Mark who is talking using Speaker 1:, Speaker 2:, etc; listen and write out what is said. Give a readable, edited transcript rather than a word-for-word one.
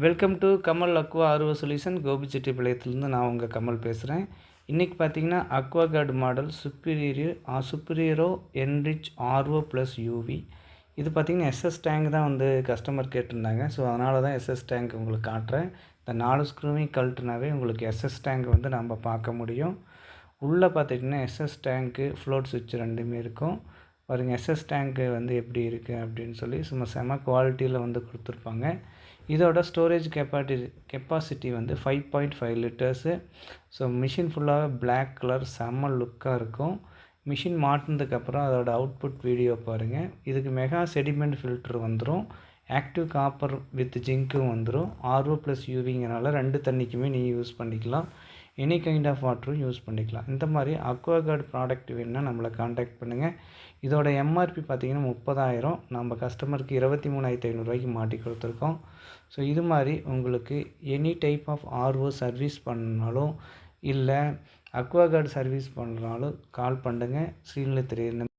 Speaker 1: Welcome to Kamal Aqua RO Solution கோபிச்செட்டிப்பாளையத்துலேருந்து நான் உங்கள் கமல் பேசுகிறேன். இன்றைக்கி பார்த்தீங்கன்னா அக்வா கார்டு மாடல் சுப்பீரியரோ என்ரிச் ஆர்ஓ ப்ளஸ் யூவி. இது பார்த்திங்கன்னா எஸ்எஸ் டேங்க் தான் வந்து கஸ்டமர் கேட்டிருந்தாங்க. ஸோ அதனால தான் எஸ்எஸ் டேங்க் உங்களுக்கு காட்டுறேன். இந்த 4 ஸ்க்ரூவையும் கழட்டுனாவே உங்களுக்கு எஸ்எஸ் டேங்க் வந்து நம்ம பார்க்க முடியும். உள்ளே பார்த்திங்கன்னா எஸ்எஸ் டேங்க்கு ஃப்ளோட் சுவிட்ச் ரெண்டுமே இருக்கும். பாருங்கள் எஸ்எஸ் டேங்க்கு வந்து எப்படி இருக்குது அப்படின்னு சொல்லி சும்மா செம குவாலிட்டியில் வந்து கொடுத்துருப்பாங்க. இதோட ஸ்டோரேஜ் கெப்பாசிட்டி வந்து 5.5 லிட்டர்ஸு. ஸோ மிஷின் ஃபுல்லாகவே பிளாக் கலர் செம்ம லுக்காக இருக்கும். மிஷின் மாட்டினதுக்கப்புறம் அதோட அவுட்புட் வீடியோ பாருங்கள். இதுக்கு மெகா செடிமெண்ட் ஃபில்ட்ரு வந்துடும். ஆக்டிவ் காப்பர் வித் ஜிங்க்கும் வந்துடும். ஆர்ஓ ப்ளஸ் யூவிங்கிறனால 2 தண்ணிக்குமே நீங்கள் யூஸ் பண்ணிக்கலாம். எனி கைண்ட் ஆஃப் வாட்டரும் யூஸ் பண்ணிக்கலாம். இந்த மாதிரி அக்வா கார்டு ப்ராடக்ட் வேணுன்னா நம்மளை காண்டாக்ட் பண்ணுங்கள். இதோட எம்ஆர்பி பார்த்திங்கன்னா 30,000. நம்ம கஸ்டமருக்கு 23,500 மாட்டி கொடுத்துருக்கோம். ஸோ இது மாதிரி உங்களுக்கு any type of RO service பண்ணாலும் இல்லை அக்வா கார்டு சர்வீஸ் பண்ணுறாலும் கால் பண்ணுங்கள். ஸ்க்ரீனில் தெரியுது